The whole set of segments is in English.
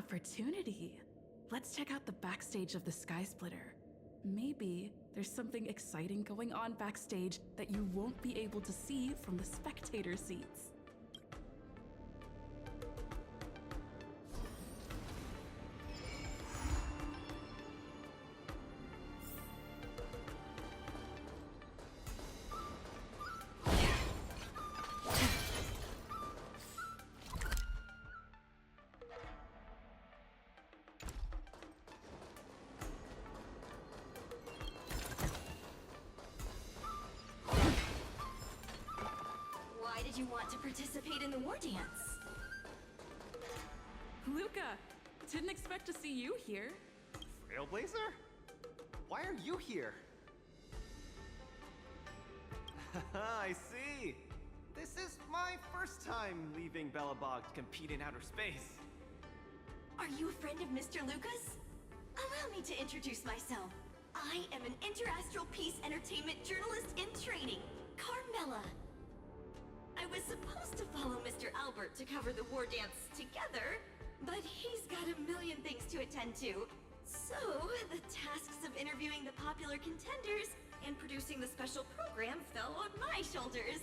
opportunity. Let's check out the backstage of the Sky Splitter. Maybe there's something exciting going on backstage that you won't be able to see from the spectator seats. Why did you want to participate in the war dance? Luca, didn't expect to see you here. Trailblazer? Why are you here? I see. This is my first time leaving Belobog to compete in outer space. Are you a friend of Mr. Lucas? Allow me to introduce myself. I am an interastral peace entertainment journalist in training, Carmela. I was supposed to follow Mr. Albert to cover the war dance together, but he's got a million things to attend to. So, the tasks of interviewing the popular contenders and producing the special program fell on my shoulders.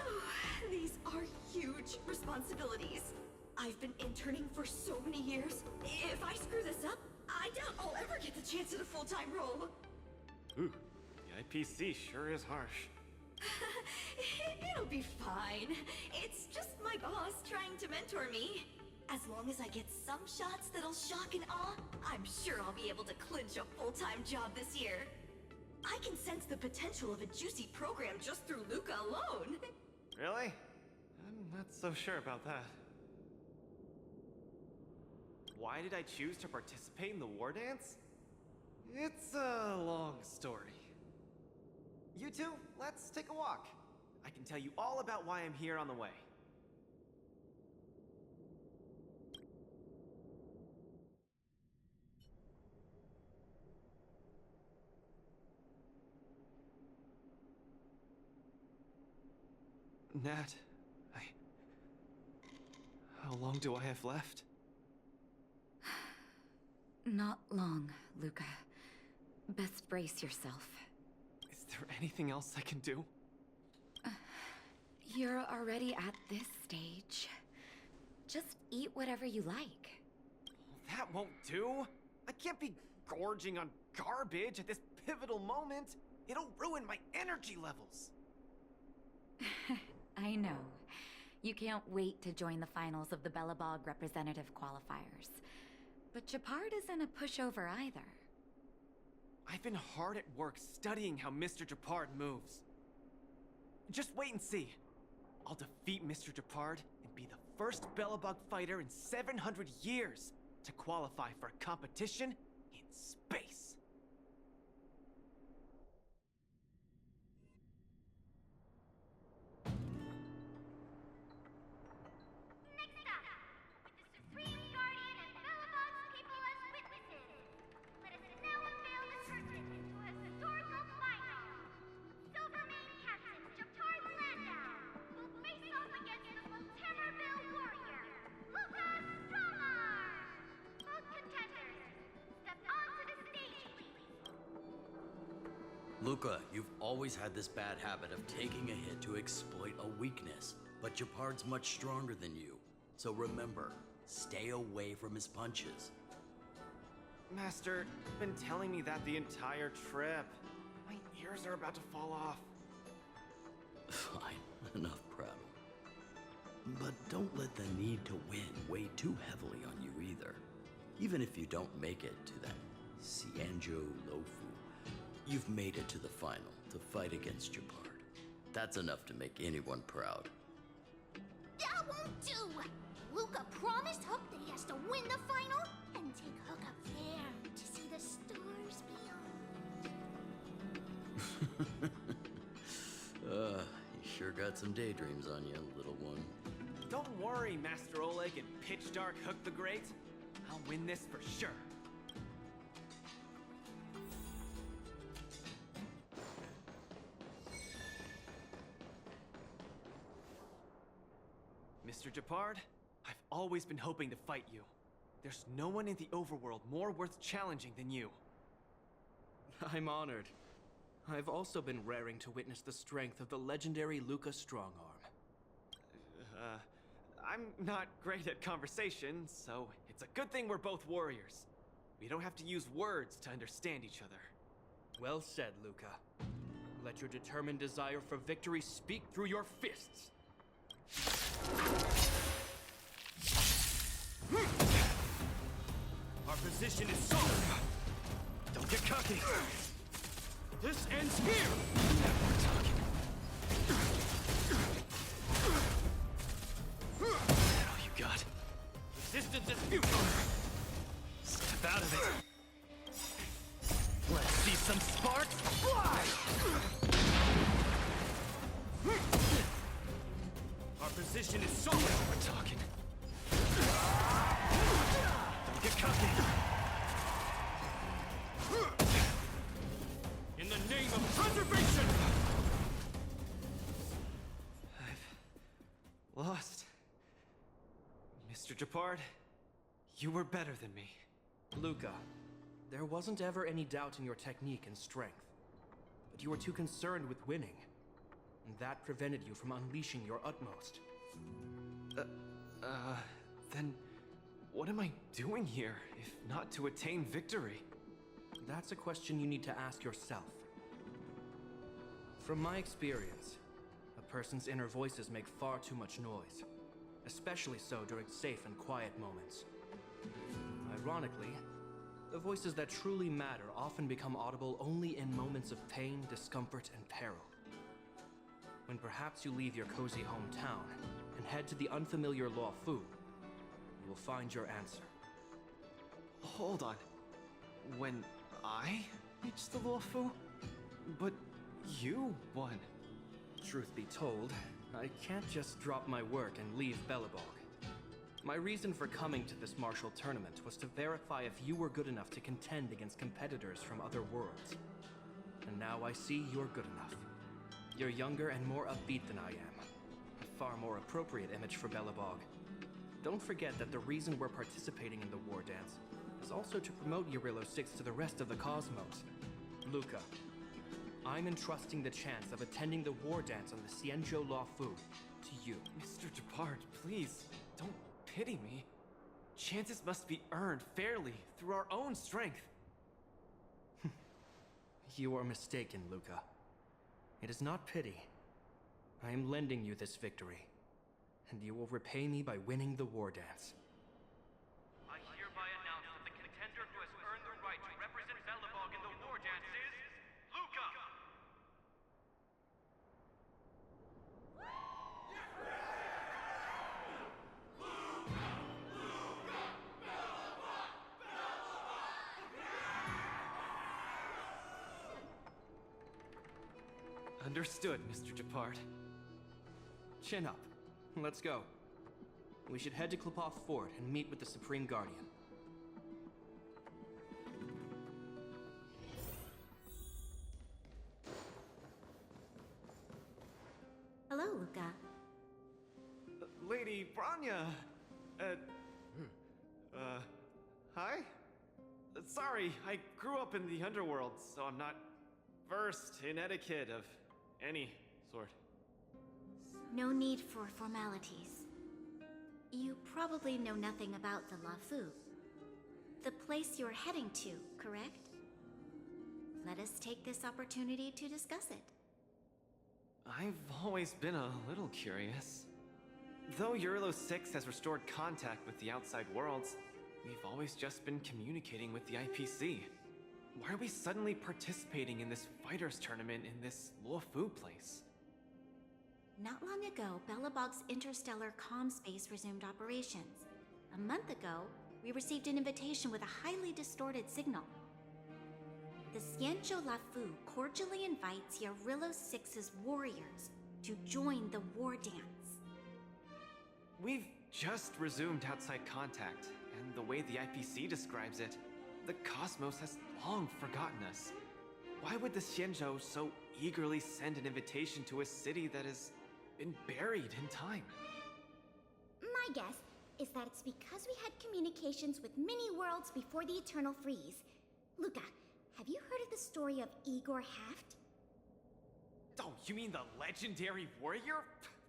Oh, these are huge responsibilities. I've been interning for so many years. If I screw this up, I doubt I'll ever get the chance at a full-time role. Ooh, the IPC sure is harsh. It'll be fine. It's just my boss trying to mentor me. As long as I get some shots that'll shock and awe, I'm sure I'll be able to clinch a full-time job this year. I can sense the potential of a juicy program just through Luca alone. Really? I'm not so sure about that. Why did I choose to participate in the war dance? It's a long story. You two, let's take a walk. I can tell you all about why I'm here on the way. Nat, how long do I have left? Not long, Luca. Best brace yourself. Is there anything else I can do? You're already at this stage. Just eat whatever you like. That won't do. I can't be gorging on garbage at this pivotal moment. It'll ruin my energy levels. I know. You can't wait to join the finals of the Belobog representative qualifiers. But Japard isn't a pushover either. I've been hard at work studying how Mr. Japard moves. Just wait and see. I'll defeat Mr. Japard and be the first Belobog fighter in 700 years to qualify for a competition in space. Next up, with the Supreme Guardian and Belobog's people as witnesses, let us now unveil the curtain into a historical final. Silvermane Captain Japard Landau will face off against the Volterreville warrior, Lucas Stromar! Both contenders, step onto the stage, please. Luca, you've always had this bad habit of taking a hit to exploit a weakness, but Japard's much stronger than you. So remember, stay away from his punches. Master, you've been telling me that the entire trip. My ears are about to fall off. Fine, enough prattle. But don't let the need to win weigh too heavily on you either. Even if you don't make it to that Cianjo Lofu, you've made it to the final to fight against Japard. That's enough to make anyone proud. That won't do! Luca promised Hook that he has to win the final and take Hook up there to see the stars beyond. You sure got some daydreams on you, little one. Don't worry, Master Oleg and Pitch Dark Hook the Great. I'll win this for sure. Mr. Japard, I've always been hoping to fight you. There's no one in the overworld more worth challenging than you. I'm honored. I've also been raring to witness the strength of the legendary Luca Strongarm. I'm not great at conversation, so it's a good thing we're both warriors. We don't have to use words to understand each other. Well said, Luca. Let your determined desire for victory speak through your fists. Our position is solid. Don't get cocky! This ends here! Now we're talking. Is that all you got? Resistance is futile! Step out of it! Let's see some sparks fly! Our position is solid. We're talking. Don't get cocky. In the name of preservation! I've lost. Mr. Japard, you were better than me. Luca, there wasn't ever any doubt in your technique and strength. But you were too concerned with winning. And that prevented you from unleashing your utmost. Then what am I doing here, if not to attain victory? That's a question you need to ask yourself. From my experience, a person's inner voices make far too much noise, especially so during safe and quiet moments. Ironically, the voices that truly matter often become audible only in moments of pain, discomfort, and peril. When perhaps you leave your cozy hometown and head to the unfamiliar Law Fu, you will find your answer. Hold on. When I reached the Law Fu? But you won. Truth be told, I can't just drop my work and leave Belobog. My reason for coming to this martial tournament was to verify if you were good enough to contend against competitors from other worlds. And now I see you're good enough. You're younger and more upbeat than I am. A far more appropriate image for Belobog. Don't forget that the reason we're participating in the war dance is also to promote Eurilo 6 to the rest of the cosmos. Luca, I'm entrusting the chance of attending the war dance on the Xianzhou Law Fu to you. Mr. Japard, please, don't pity me. Chances must be earned fairly through our own strength. You are mistaken, Luca. It is not pity. I am lending you this victory, and you will repay me by winning the war dance. I hereby announce that the contender who has earned the right to represent Belobog in the war dance is Luca! Understood, Mr. Japard. Chin up. Let's go. We should head to Klopov Fort and meet with the Supreme Guardian. Hello, Luca. Lady Branya! Hi? Sorry, I grew up in the underworld, so I'm not versed in etiquette of any sort. No need for formalities. You probably know nothing about the La Fu. The place you're heading to, correct? Let us take this opportunity to discuss it. I've always been a little curious. Though Eurilo 6 has restored contact with the outside worlds, we've always just been communicating with the IPC. Why are we suddenly participating in this fighters tournament in this Luo Fu place? Not long ago, Belobog's interstellar comm space resumed operations. A month ago, we received an invitation with a highly distorted signal. The Xianzhou La Fu cordially invites Eurilo 6's warriors to join the war dance. We've just resumed outside contact, and the way the IPC describes it, the cosmos has long forgotten us. Why would the Xianzhou so eagerly send an invitation to a city that has been buried in time? My guess, is that it's because we had communications with many worlds before the Eternal Freeze. Luca, have you heard of the story of Igor Haft? Oh, you mean the legendary warrior?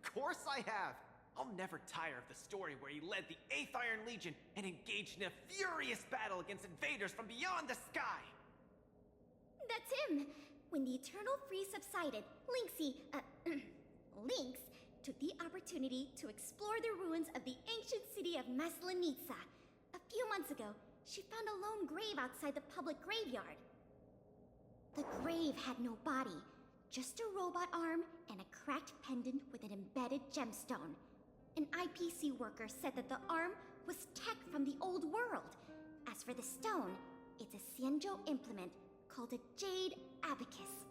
Of course I have! I'll never tire of the story where he led the 8th Iron Legion and engaged in a furious battle against invaders from beyond the sky! That's him! When the Eternal Freeze subsided, Lynx took the opportunity to explore the ruins of the ancient city of Maslenitsa. A few months ago, she found a lone grave outside the public graveyard. The grave had no body, just a robot arm and a cracked pendant with an embedded gemstone. An IPC worker said that the arm was tech from the old world. As for the stone, it's a Xianzhou implement called a Jade Abacus.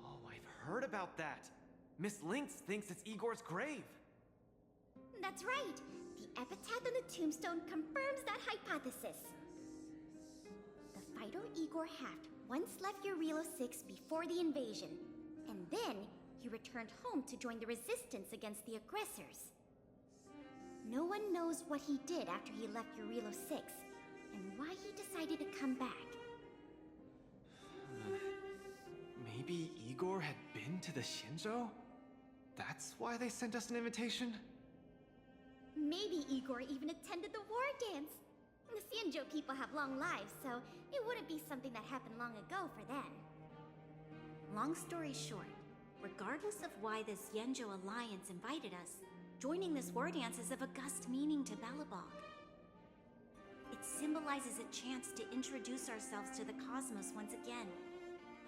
Oh, I've heard about that. Miss Lynx thinks it's Igor's grave. That's right. The epitaph on the tombstone confirms that hypothesis. The fighter Igor Haft once left Eurilo 6 before the invasion, and then he returned home to join the resistance against the aggressors. No one knows what he did after he left Eurilo 6, and why he decided to come back. Maybe Igor had been to the Xianzhou? That's why they sent us an invitation? Maybe Igor even attended the war dance. The Xianzhou people have long lives, so it wouldn't be something that happened long ago for them. Long story short, regardless of why the Xianzhou Alliance invited us, joining this war dance is of august meaning to Belobog. It symbolizes a chance to introduce ourselves to the cosmos once again.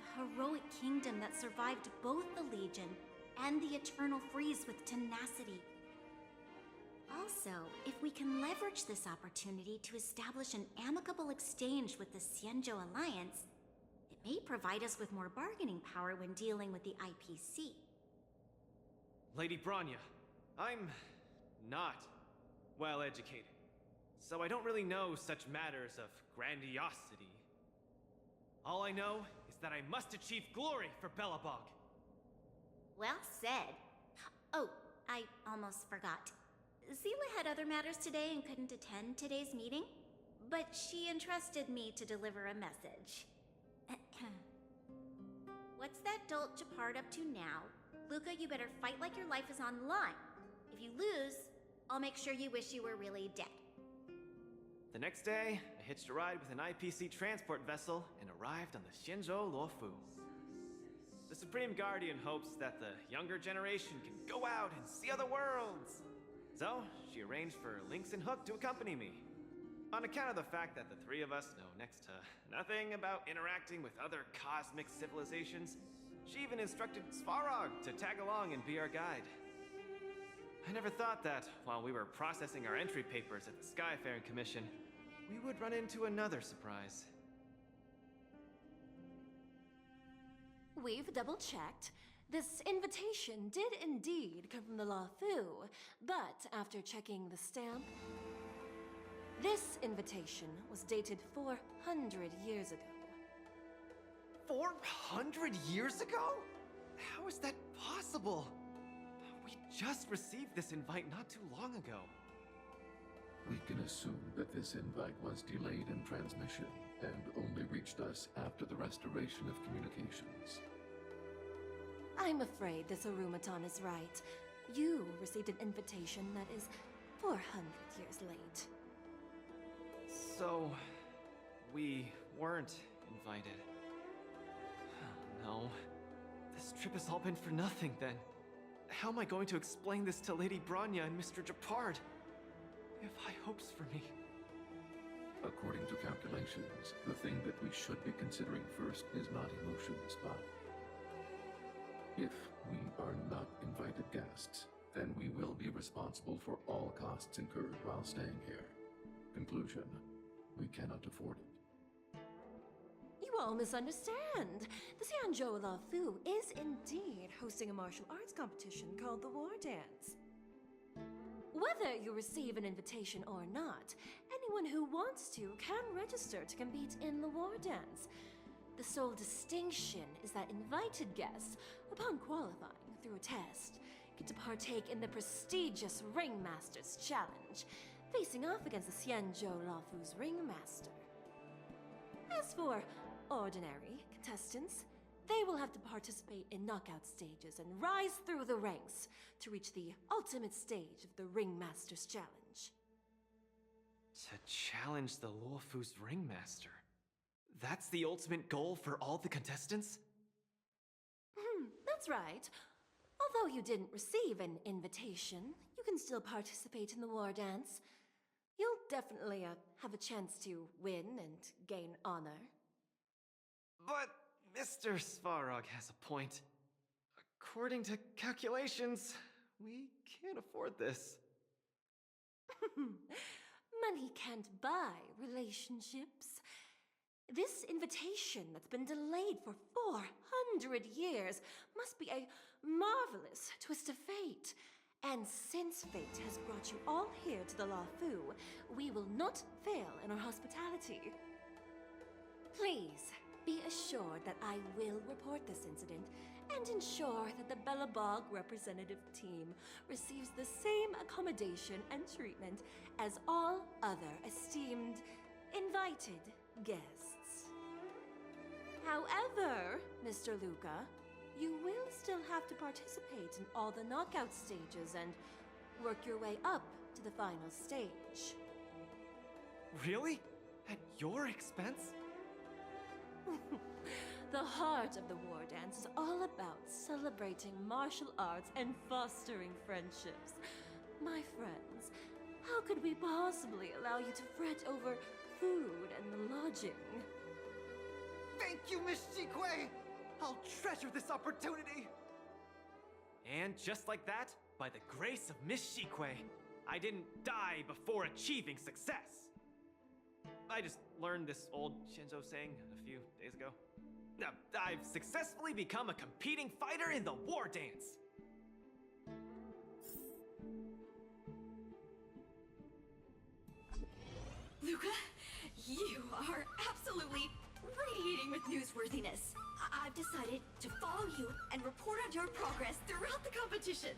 A heroic kingdom that survived both the Legion and the Eternal Freeze with tenacity. Also, if we can leverage this opportunity to establish an amicable exchange with the Xianzhou Alliance, it may provide us with more bargaining power when dealing with the IPC. Lady Bronya, I'm not well educated, so I don't really know such matters of grandiosity. All I know is that I must achieve glory for Belobog. Well said. Oh, I almost forgot. Zila had other matters today and couldn't attend today's meeting, but she entrusted me to deliver a message. What's that dolt Japard up to now? Luca, you better fight like your life is on the line. If you lose, I'll make sure you wish you were really dead. The next day, I hitched a ride with an IPC transport vessel and arrived on the Xianzhou Luofu. The Supreme Guardian hopes that the younger generation can go out and see other worlds. So, she arranged for Lynx and Hook to accompany me. On account of the fact that the three of us know next to nothing about interacting with other cosmic civilizations, she even instructed Svarog to tag along and be our guide. I never thought that, while we were processing our entry papers at the Skyfaring Commission, we would run into another surprise. We've double-checked. This invitation did indeed come from the Luofu, but after checking the stamp, this invitation was dated 400 years ago. 400 years ago? How is that possible? We just received this invite not too long ago. We can assume that this invite was delayed in transmission and only reached us after the restoration of communications. I'm afraid this Arumaton is right. You received an invitation that is 400 years late. So, we weren't invited. Oh, no. This trip has all been for nothing then. How am I going to explain this to Lady Bronya and Mr. Japard? They have high hopes for me. According to calculations, the thing that we should be considering first is not emotions, but if we are not invited guests, then we will be responsible for all costs incurred while staying here. Conclusion, we cannot afford it. You all misunderstand. The Xianzhou Luofu is indeed hosting a martial arts competition called the War Dance. Whether you receive an invitation or not, anyone who wants to can register to compete in the War Dance. The sole distinction is that invited guests, upon qualifying through a test, get to partake in the prestigious Ringmasters Challenge, facing off against the Xianzhou Laofu's Ringmaster. As for ordinary contestants, they will have to participate in knockout stages and rise through the ranks to reach the ultimate stage of the Ringmasters Challenge. To challenge the Luofu's Ringmaster. That's the ultimate goal for all the contestants? That's right. Although you didn't receive an invitation, you can still participate in the war dance. You'll definitely have a chance to win and gain honor. But Mr. Svarog has a point. According to calculations, we can't afford this. Money can't buy relationships. This invitation that's been delayed for 400 years must be a marvelous twist of fate. And since fate has brought you all here to the Laofu, we will not fail in our hospitality. Please be assured that I will report this incident and ensure that the Belobog representative team receives the same accommodation and treatment as all other esteemed, invited guests. However, Mr. Luca, you will still have to participate in all the knockout stages and work your way up to the final stage. Really? At your expense? The heart of the war dance is all about celebrating martial arts and fostering friendships. My friends, how could we possibly allow you to fret over food and lodging? Thank you, Miss Shikwe! I'll treasure this opportunity! And just like that, by the grace of Miss Shikwe, I didn't die before achieving success! I just learned this old Shinzo saying a few days ago. I've successfully become a competing fighter in the war dance! Luca, you are absolutely radiating with newsworthiness. I've decided to follow you and report on your progress throughout the competition.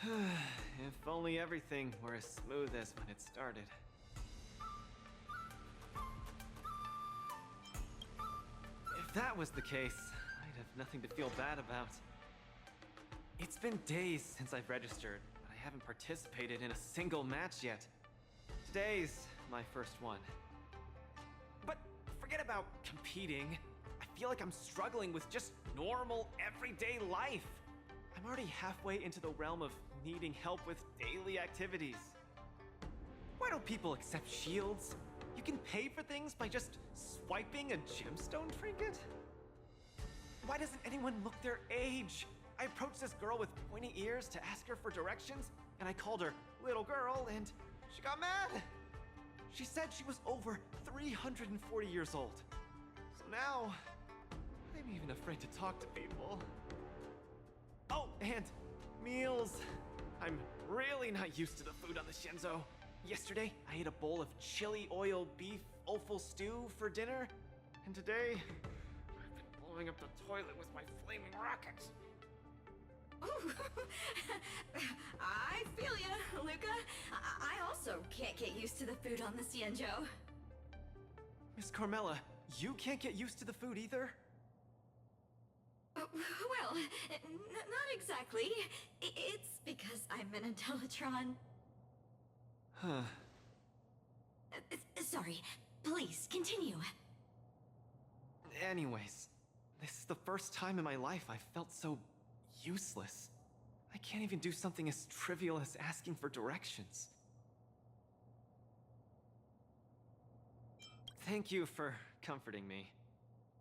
If only everything were as smooth as when it started. If that was the case, I'd have nothing to feel bad about. It's been days since I've registered, but I haven't participated in a single match yet. Today's my first one. But forget about competing. I feel like I'm struggling with just normal, everyday life. I'm already halfway into the realm of needing help with daily activities. Why don't people accept shields? You can pay for things by just swiping a gemstone trinket? Why doesn't anyone look their age? I approached this girl with pointy ears to ask her for directions, and I called her little girl, and she got mad. She said she was over 340 years old. So now, I'm even afraid to talk to people. Oh, and meals. I'm really not used to the food on the Shinzo. Yesterday, I ate a bowl of chili oil beef offal stew for dinner, and today, I've been blowing up the toilet with my flaming rockets. Ooh. I feel ya, Luca. I also can't get used to the food on the Xianzhou. Miss Carmela, you can't get used to the food either? Well, not exactly. It's because I'm an Intellitron. Huh. Sorry. Please, continue. Anyways, this is the first time in my life I've felt so useless. I can't even do something as trivial as asking for directions. Thank you for comforting me.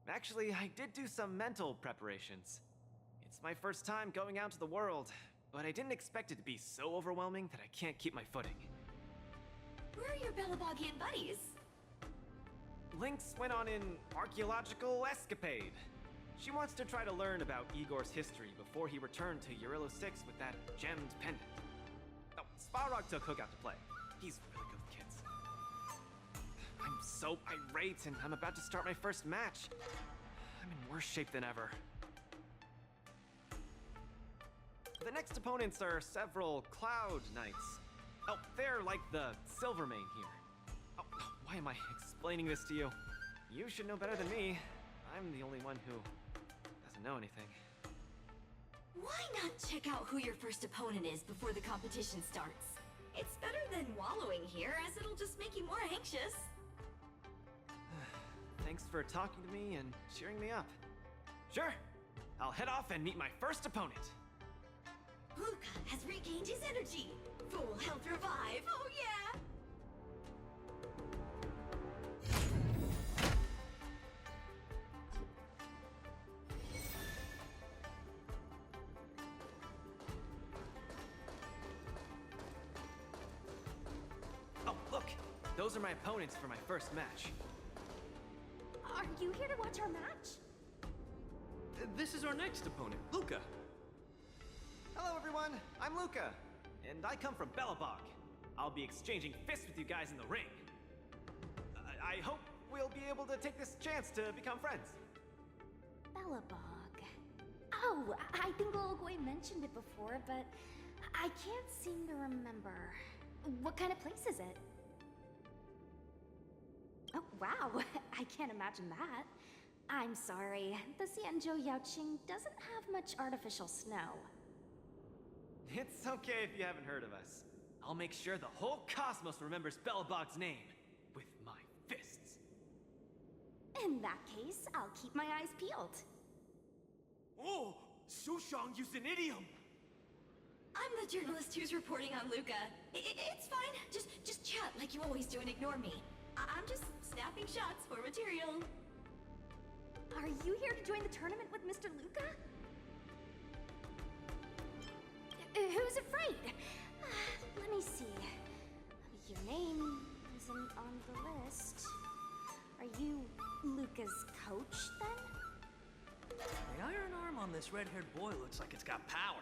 Actually, I did do some mental preparations. It's my first time going out to the world, but I didn't expect it to be so overwhelming that I can't keep my footing. Where are your Belabogian buddies? Lynx went on an archaeological escapade. She wants to try to learn about Igor's history before he returned to Urilla 6 with that gemmed pendant. Oh, Svarog took Hookout to play. He's really good with kids. I'm so irate, and I'm about to start my first match. I'm in worse shape than ever. The next opponents are several Cloud Knights. Oh, they're like the Silvermane here. Oh, why am I explaining this to you? You should know better than me. I'm the only one who doesn't know anything. Why not check out who your first opponent is before the competition starts? It's better than wallowing here, as it'll just make you more anxious. Thanks for talking to me and cheering me up. Sure, I'll head off and meet my first opponent. Luca has regained his energy. Full health revive, oh yeah! Oh, look! Those are my opponents for my first match. Are you here to watch our match? This is our next opponent, Luca. Hello, everyone. I'm Luca, and I come from Belobog. I'll be exchanging fists with you guys in the ring. I hope we'll be able to take this chance to become friends. Belobog. Oh, I think Lilgoy mentioned it before, but I can't seem to remember. What kind of place is it? Oh, wow. I can't imagine that. I'm sorry. The Xianzhou Yaoqing doesn't have much artificial snow. It's okay if you haven't heard of us. I'll make sure the whole cosmos remembers Belobog's name with my fists. In that case, I'll keep my eyes peeled. Oh, Sushang used an idiom. I'm the journalist who's reporting on Luca. It's fine. Just chat like you always do and ignore me. I'm just snapping shots for material. Are you here to join the tournament with Mr. Luca? Who's afraid? Let me see. Your name isn't on the list. Are you Luca's coach, then? The iron arm on this red-haired boy looks like it's got power.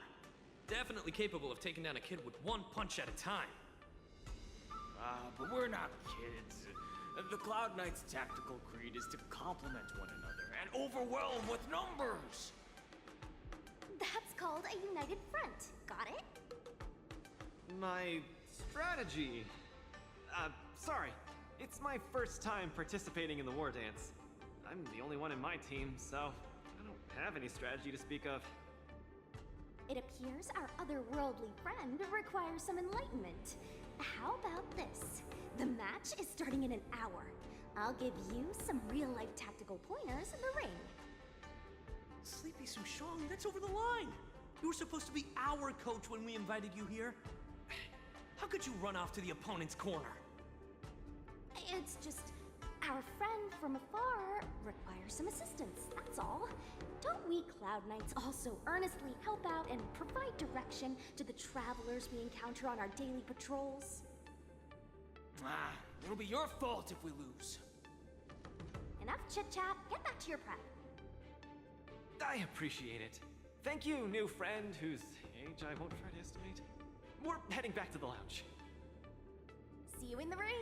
Definitely capable of taking down a kid with one punch at a time. But we're not kids. The Cloud Knight's tactical creed is to complement one another and overwhelm with numbers. That's called a united front. Got it? My strategy. Sorry. It's my first time participating in the war dance. I'm the only one in my team, so I don't have any strategy to speak of. It appears our otherworldly friend requires some enlightenment. How about this? The match is starting in an hour. I'll give you some real-life tactical pointers in the ring. Sleepy Sushang, that's over the line. You were supposed to be our coach when we invited you here. How could you run off to the opponent's corner? It's just our friend from afar requires some assistance, that's all. Don't we Cloud Knights also earnestly help out and provide direction to the travelers we encounter on our daily patrols? It'll be your fault if we lose. Enough chit-chat, get back to your prep. I appreciate it. Thank you, new friend whose age I won't try to estimate. We're heading back to the lounge. See you in the ring.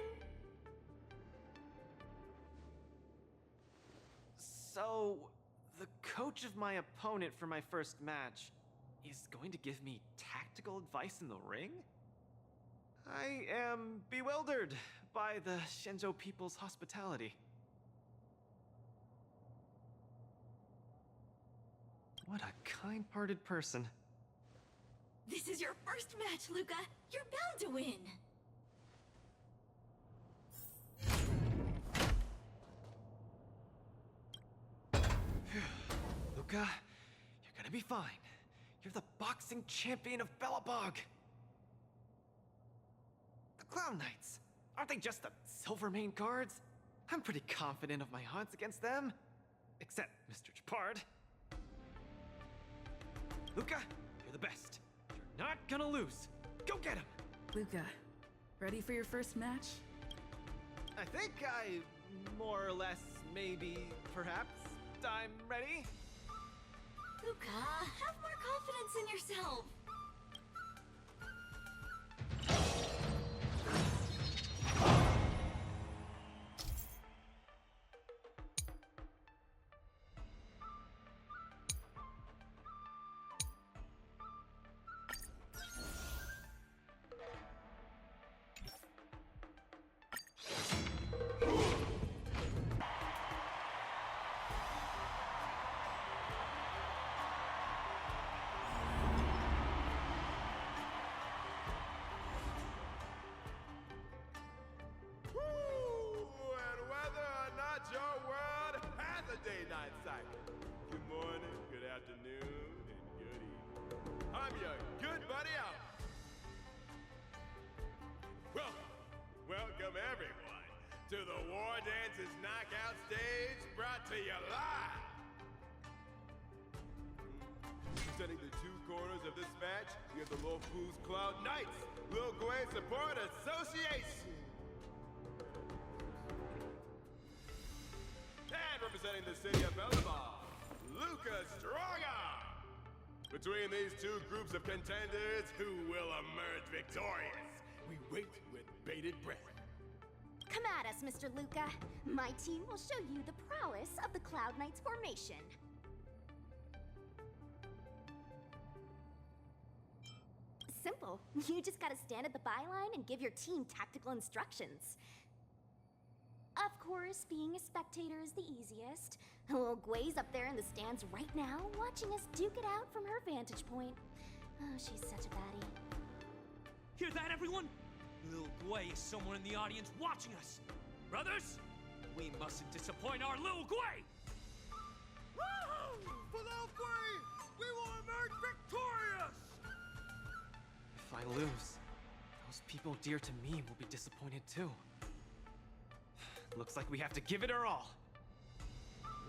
So, the coach of my opponent for my first match is going to give me tactical advice in the ring? I am bewildered by the Shenzhou people's hospitality. What a kind-hearted person. This is your first match, Luca. You're bound to win. Luca, you're gonna be fine. You're the boxing champion of Belobog. The Clown Knights, aren't they just the Silvermane guards? I'm pretty confident of my odds against them. Except Mr. Japard. Luca, you're the best. You're not gonna lose. Go get him! Luca, ready for your first match? I think I, more or less, maybe, perhaps, I'm ready. Luca, have more confidence in yourself. I'm your good buddy out. Welcome everyone to the War Dance's knockout stage, brought to you live. Presenting the two corners of this match, we have the Lofu's Cloud Knights, Lil Gwei Support Association. And representing the city of Bellabong, Lucas Strongarm. Between these two groups of contenders, who will emerge victorious? We wait with bated breath. Come at us, Mr. Luca. My team will show you the prowess of the Cloud Knights formation. Simple. You just gotta stand at the byline and give your team tactical instructions. Of course, being a spectator is the easiest. Little Gwei's up there in the stands right now, watching us duke it out from her vantage point. Oh, she's such a baddie. Hear that, everyone? Lil Gwei is somewhere in the audience watching us. Brothers, we mustn't disappoint our Lil Gwei! Woohoo! For Lil Gwei, we will emerge victorious! If I lose, those people dear to me will be disappointed too. Looks like we have to give it our all.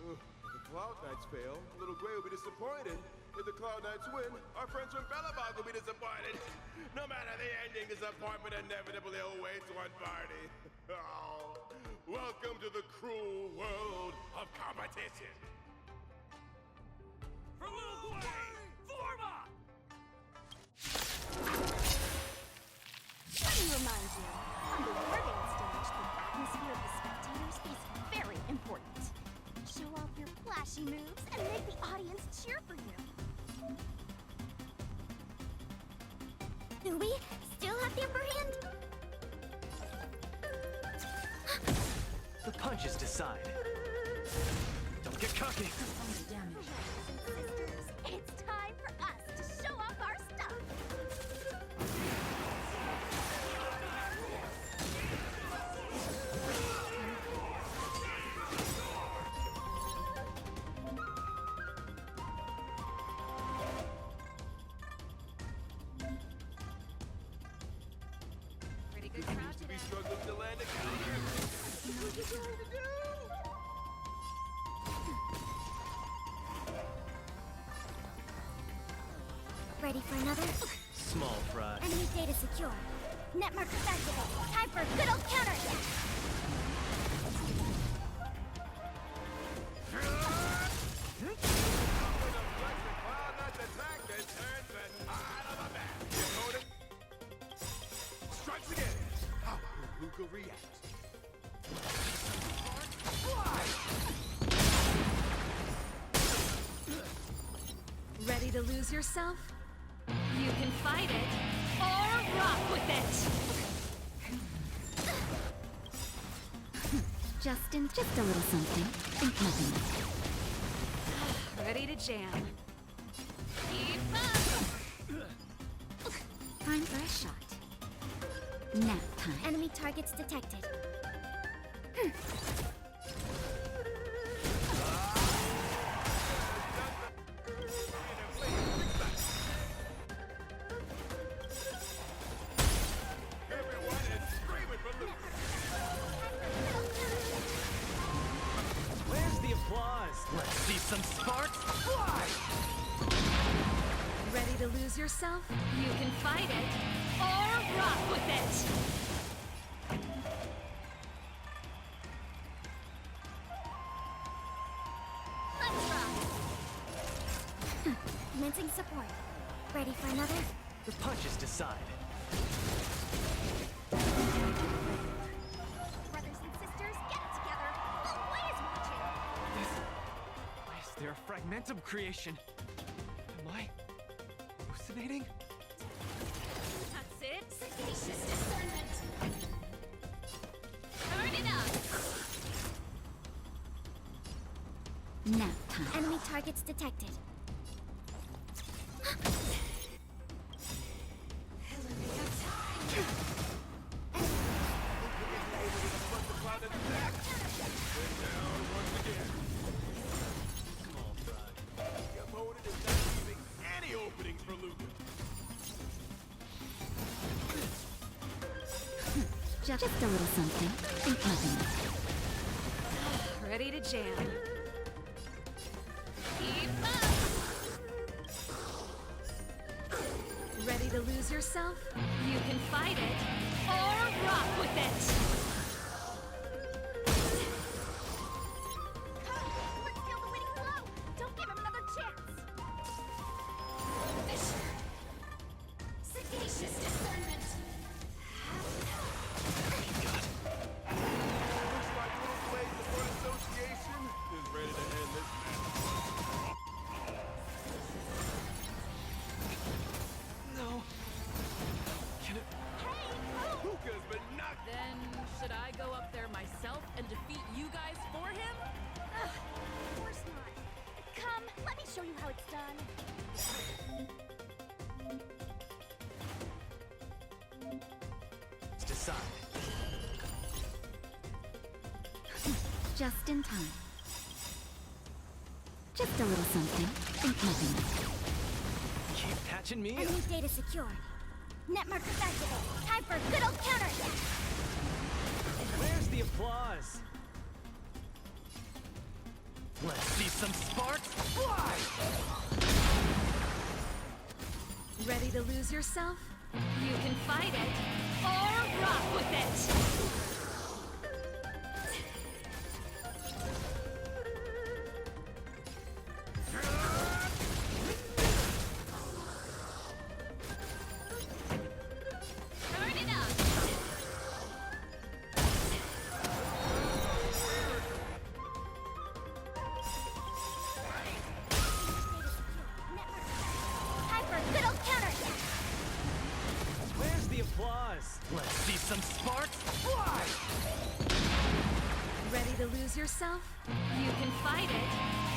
If the Cloud Knights fail, Little Gwei will be disappointed. If the Cloud Knights win, our friends from Bellabog will be disappointed. No matter the ending, disappointment inevitably awaits one party. Oh, welcome to the cruel world of competition. For Lil Gwei, form up! Let me remind you, on the War Dance stage, the atmosphere of the spectators is very important. Show off your flashy moves and make the audience cheer for you. Do we still have the upper hand? The punches decide. Don't get cocky. Sisters, it's time for us to show off our stuff. Pretty good crowd To be today. struggling to land a counter. What you trying to do? Ready for another? Small fry. Enemy data secure. Net markers activated. Time for a good old counterattack. When the Cloud Knights attack, it turns the tide of the match. The opponent strikes again. How will Luca react? Ready to lose yourself? You can fight it, or rock with it! Justin, just a little something. And nothing else. Ready to jam. Keep up! Time for a shot. Nap time. Enemy targets detected. Everyone is screaming for Luca. Where's the applause? Let's see some sparks fly! Ready to lose yourself? You can fight it, or rock with it! Let's rock! Commencing support. Ready for another? The punches decide. Brothers and sisters, get it together! Lil Gwei is watching! Why is there a fragmentum creation? Am I hallucinating? That's it? Sagacious discernment! Turn it up! Nap time. Enemy targets detected. But the Cloud Knights attack. They're down once again. Small fry. The opponent is not leaving any openings for Luca. Just a little something. Think nothing. Ready to jam. Keep up! Ready to lose yourself? You can fight it, or rock with it! Come, let's steal the winning blow! Don't give him another chance! Fisher. Sagacious discernment. Looks like Little Blade Support Association is ready to end this match. No. Can it... Luca's been knocked. Then, should I go up there myself and defeat you guys for him? Ugh, of course not. Come, let me show you how it's done. Let's decide. Just in time. Just a little something. Think nothing. Keep patching me up. Enemy data secured. Net markers activate. Time for a good old counterattack. Where's the applause? Let's see some sparks fly! Ready to lose yourself? You can fight it, or rock with it! Turn it up! Time for a good old counterattack. Where's the applause? Let's see some sparks fly! Ready to lose yourself? You can fight it,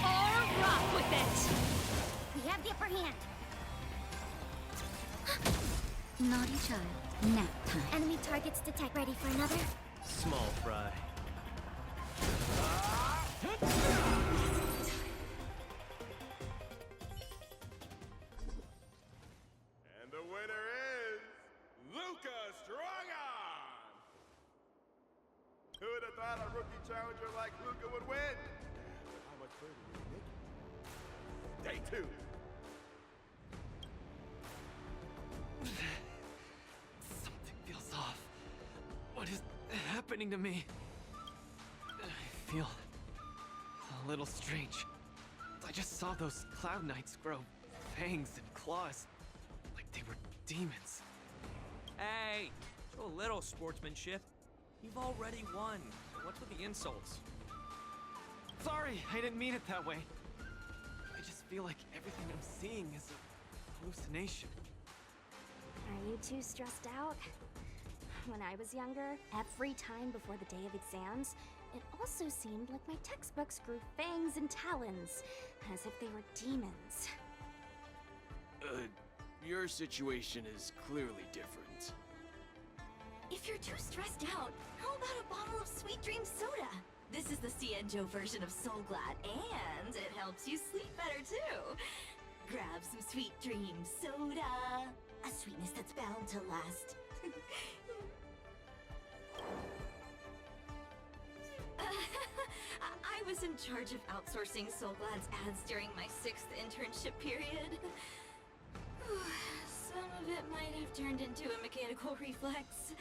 or rock with it! We have the upper hand. Naughty child. Nap time. Enemy targets detect. Ready for another? Small fry. And the winner is Luca Strongon! Who would have thought a rookie challenger like Luca would win? But how much further will he make it? Day 2. Something feels off. What is happening to me? I feel a little strange. I just saw those Cloud Knights grow fangs and claws, like they were demons. Hey, show a little sportsmanship. You've already won. So what's with the insults? Sorry, I didn't mean it that way. I just feel like everything I'm seeing is a hallucination. Are you too stressed out? When I was younger, every time before the day of exams, it also seemed like my textbooks grew fangs and talons, as if they were demons. Your situation is clearly different. If you're too stressed out, how about a bottle of Sweet Dream soda? This is the Cienjo version of Soul Glad, and it helps you sleep better too. Grab some Sweet Dream soda. A sweetness that's bound to last. I was in charge of outsourcing Soul Glad's ads during my 6th internship period. Some of it might have turned into a mechanical reflex.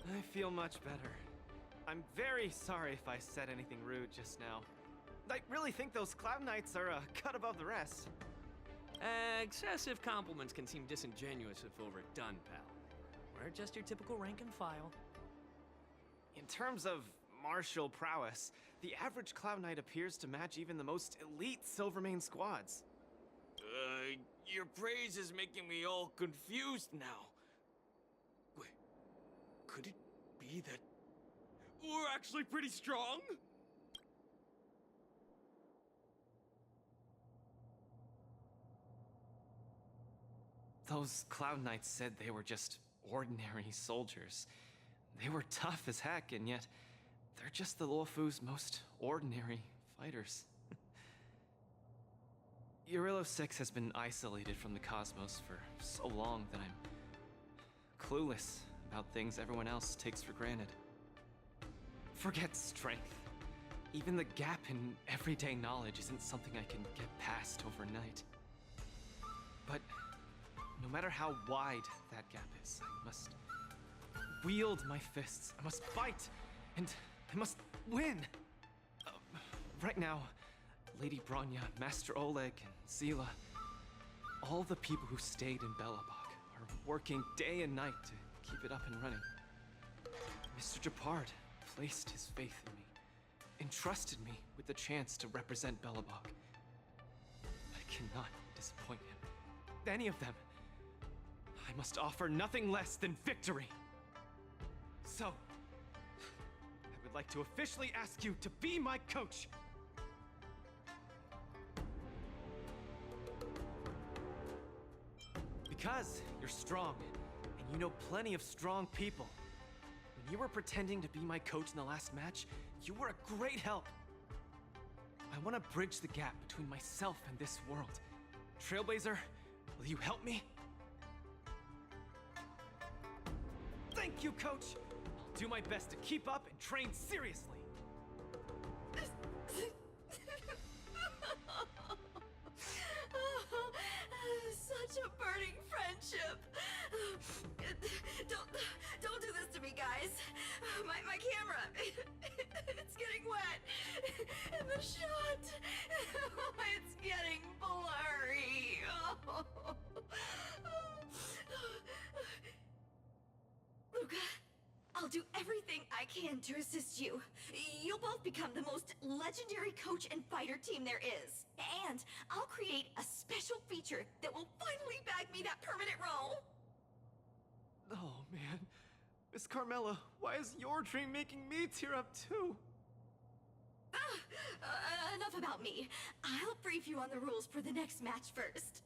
I feel much better. I'm very sorry if I said anything rude just now. I really think those Cloud Knights are a cut above the rest. Excessive compliments can seem disingenuous if overdone, pal. We're just your typical rank and file. In terms of martial prowess, the average Cloud Knight appears to match even the most elite Silvermane squads. Your praise is making me all confused now. Wait, could it be that we're actually pretty strong? Those Cloud Knights said they were just ordinary soldiers. They were tough as heck, and yet they're just the Luofu's most ordinary fighters. Urilo 6 has been isolated from the cosmos for so long that I'm clueless about things everyone else takes for granted. Forget strength. Even the gap in everyday knowledge isn't something I can get past overnight. But no matter how wide that gap is, I must wield my fists. I must fight, and I must win. Right now, Lady Bronya, Master Oleg, and Zila, all the people who stayed in Belobog are working day and night to keep it up and running. Mr. Japard placed his faith in me, entrusted me with the chance to represent Belobog. I cannot disappoint him. Any of them. I must offer nothing less than victory. So, I would like to officially ask you to be my coach. Because you're strong, and you know plenty of strong people. When you were pretending to be my coach in the last match, you were a great help. I want to bridge the gap between myself and this world. Trailblazer, will you help me? Thank you, Coach! I'll do my best to keep up and train seriously. Such a burning friendship. Don't do this to me, guys. My camera, it's getting wet. And the shot, it's getting blurry. Luca, I'll do everything I can to assist you. You'll both become the most legendary coach and fighter team there is. And I'll create a special feature that will finally bag me that permanent role. Oh, man. Miss Carmela, why is your dream making me tear up too? Enough about me. I'll brief you on the rules for the next match first.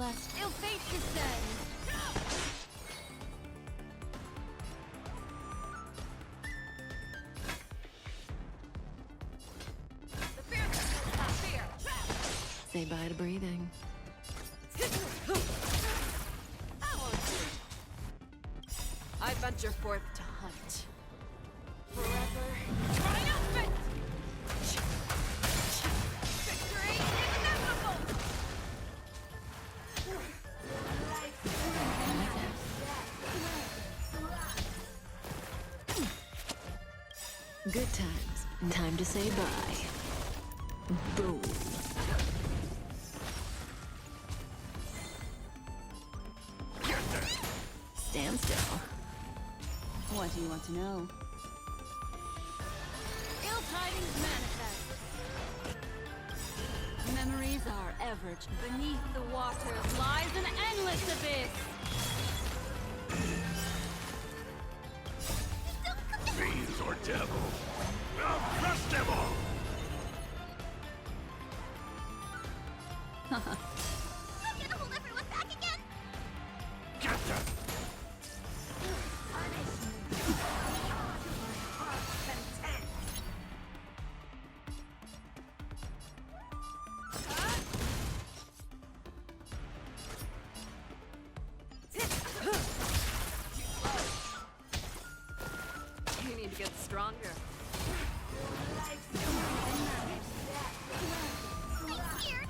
last ill fate descends. Say bye to breathing. I venture forth to hunt. Forever triumphant! Victory is inevitable! Good times. Time to say bye. Boom. Stand still. What do you want to know? Ill tidings manifest. Memories are ever. Beneath the waters lies an endless abyss. Fiends or devil, I'll crush them all! I'm gonna hold everyone back again! Gotcha! You need to get stronger.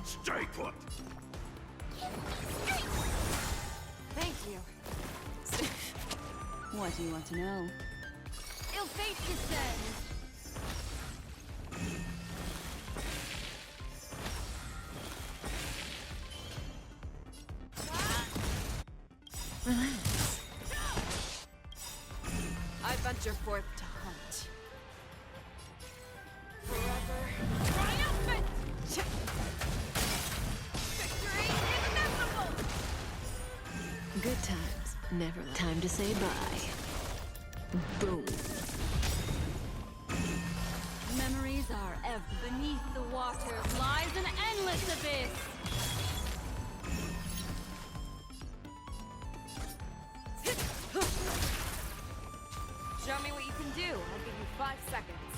Stay put! Thank you. What do you want to know? Ill fate descends. Relax. I venture forth to hunt. Forever triumphant! Victory is inevitable! Good times, never left. Time to say bye. Boom. Memories are ever. Beneath the waters lies an endless abyss. Show me what you can do. I'll give you 5 seconds.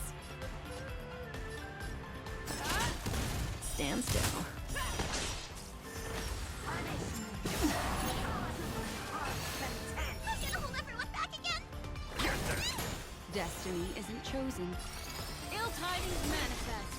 Stand still. I'm gonna hold everyone back again! Destiny isn't chosen. Ill tidings manifest.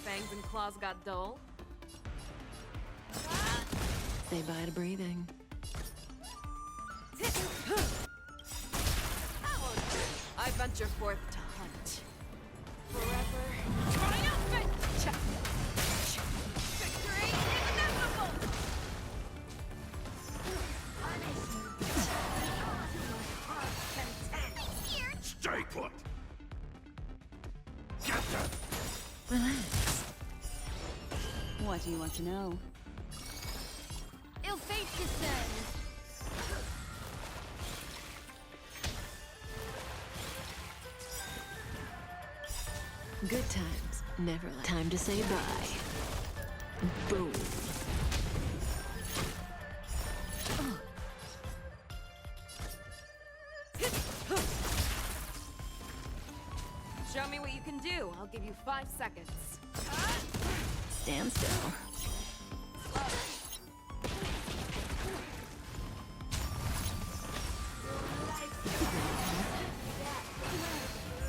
Fangs and claws got dull. Say bye to breathing. I venture forth to hunt. Forever triumphant! Victory is inevitable! Stay put! Gotcha! Relax. What do you want to know? Ill fate descends. Good times, never left. Time to say bye. Boom. Show me what you can do. I'll give you 5 seconds. Stand still.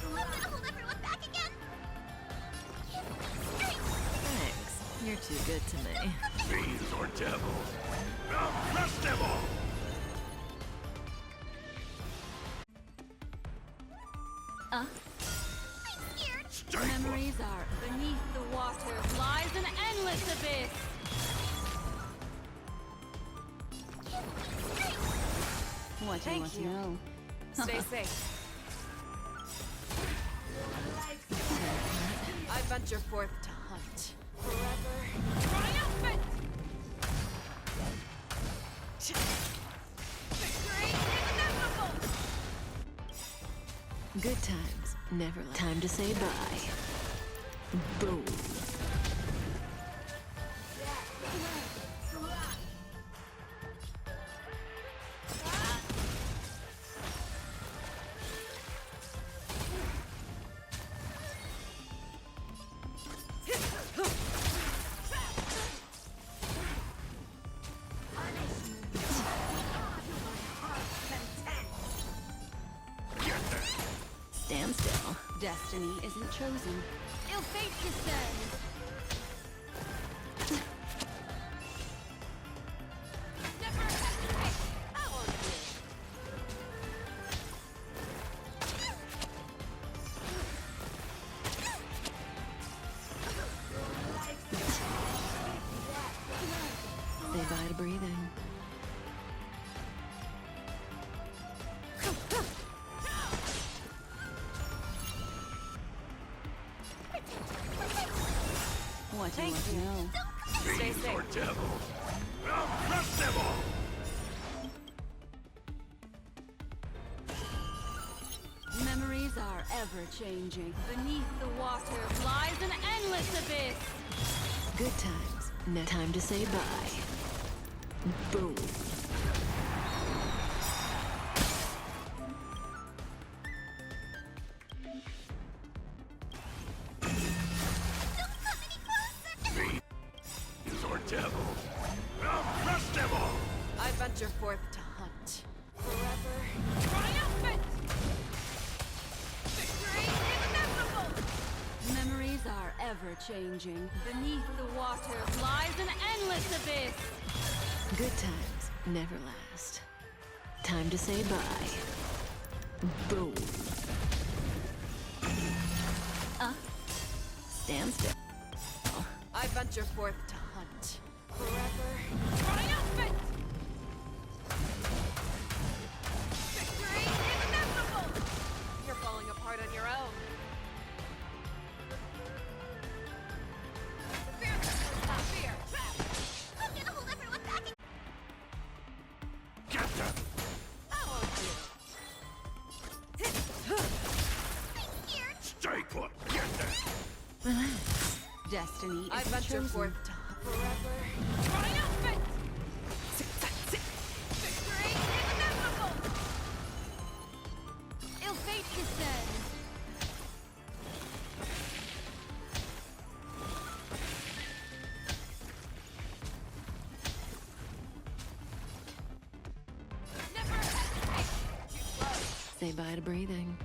I'm gonna hold everyone back again! Thanks. You're too good to me. Fiends or devil, I'll crush them all! Memories are beneath the waters lies an endless abyss. What do you want to know? Stay safe. I venture forth to hunt. Forever triumphant! Victory is inevitable! Good times, never last. Time to say bye. Boom. Stand still. Destiny isn't chosen. Ill fate descends! Never hesitate! How are you? Say bye to breathing. What do you want to know? Stay safe. Or devil. I'll crush them all! Memories are ever-changing. Beneath the water lies an endless abyss! Good times. No time to say bye. Boom. Or devil. I'll crush them all! I venture forth to hunt. Forever. Triumphant! Victory is inevitable! Memories are ever-changing. Beneath the water lies an endless abyss! Good times never last. Time to say bye. Boom. Stand still. I venture forth to hunt. Forever. Triumphant! Victory is inevitable! You're falling apart on your own. Fear is not fear! I'm gonna hold everyone back and Get them! How are you? I'm scared. Stay put! Get them! Relax. Destiny I isn't venture chosen. forth to hunt. Forever. Triumphant! Victory is inevitable! Ill fate descends! Never hesitate! Too slow! Say bye to breathing.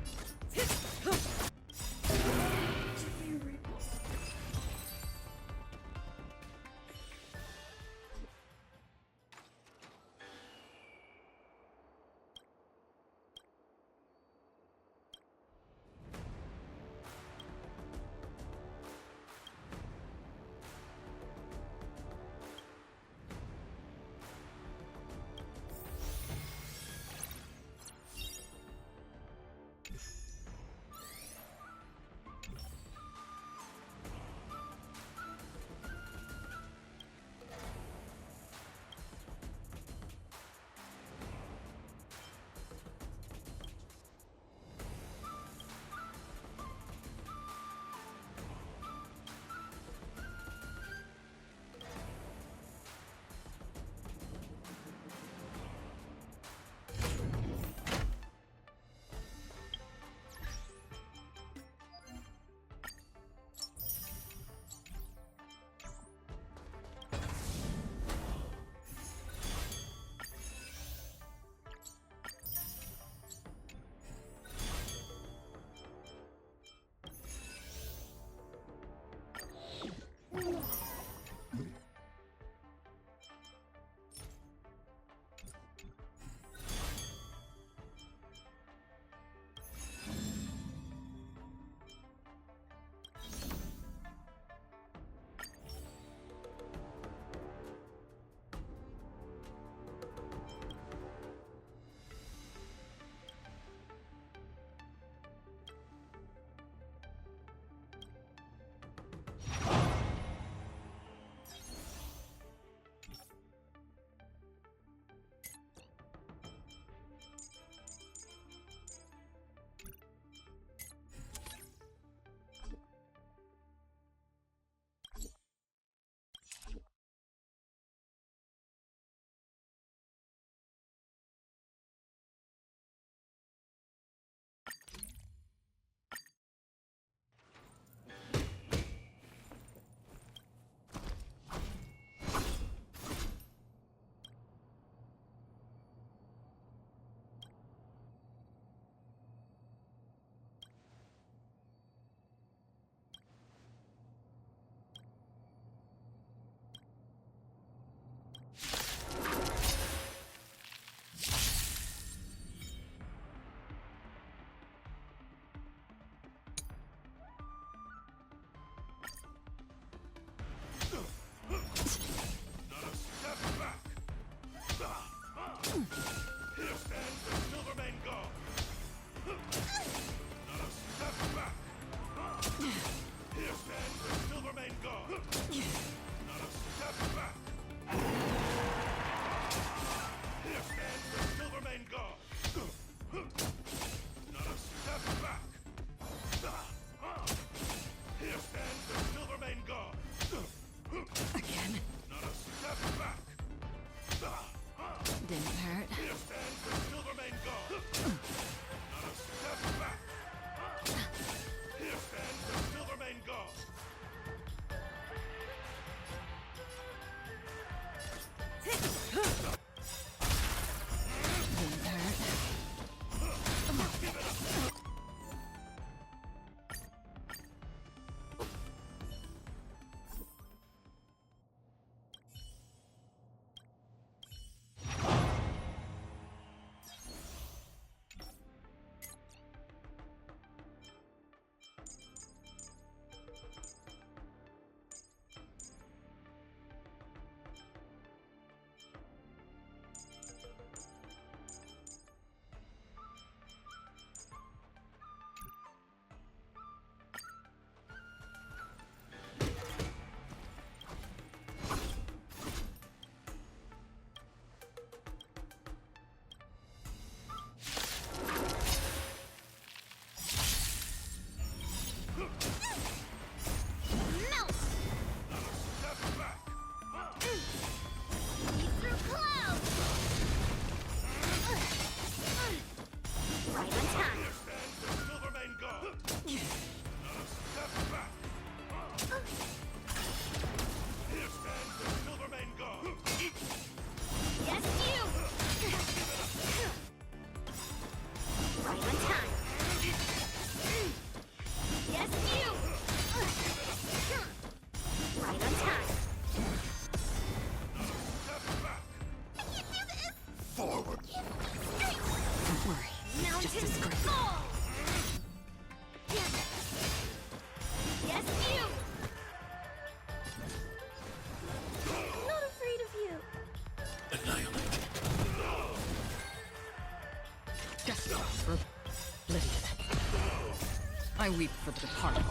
I weep for the departed.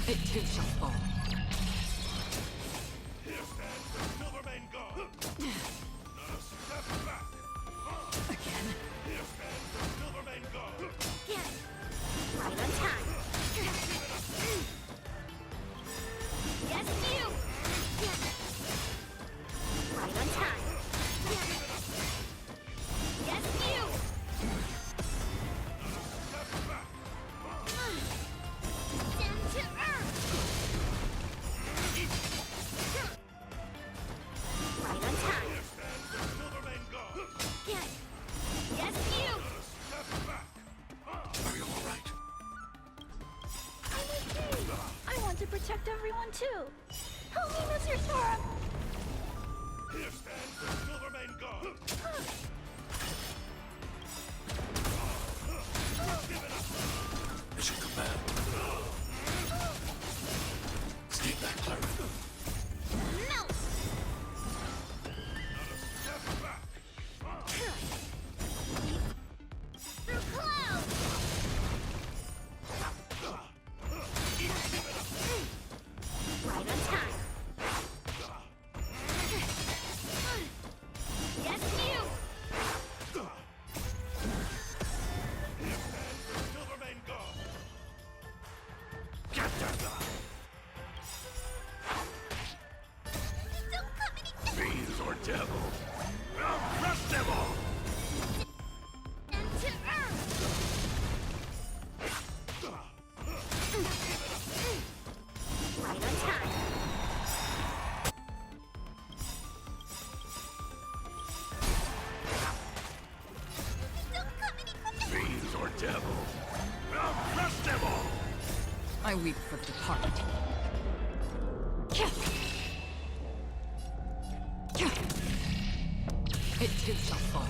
It too shall fall. Here stands the Silvermane God. Not a step back. Again? Here stands the Silvermane God. Right on time. Yes, you! Right on time. Yes, you! Down to earth! Right on time. Here stands the Silvermane God. Yes, you! Step back. Are you all right? I'm okay. I want to protect everyone too. Help me, Mr. Sora. Here stands the Silvermane God. Mission command. Stay back, Clara. Melt! Step back. Through clouds! Right on time. Yes, you! Here stands the Silvermane God. Don't come any Fiends or devil. I'll crush them all. and to earth! Right on time. Don't come any quicker! Fiends or devil. I'll crush them all. I weep for the departed. It too shall fall.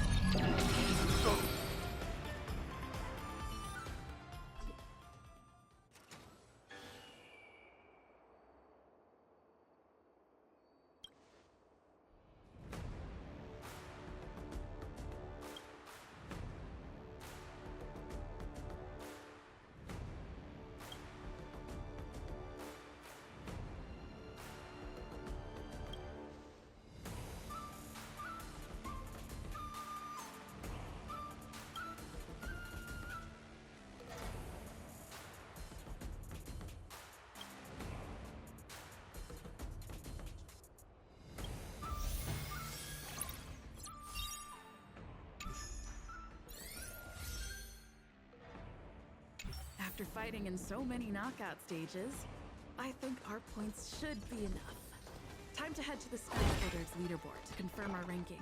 After fighting in so many knockout stages, I think our points should be enough. Time to head to the Sky Splitter's leaderboard to confirm our ranking.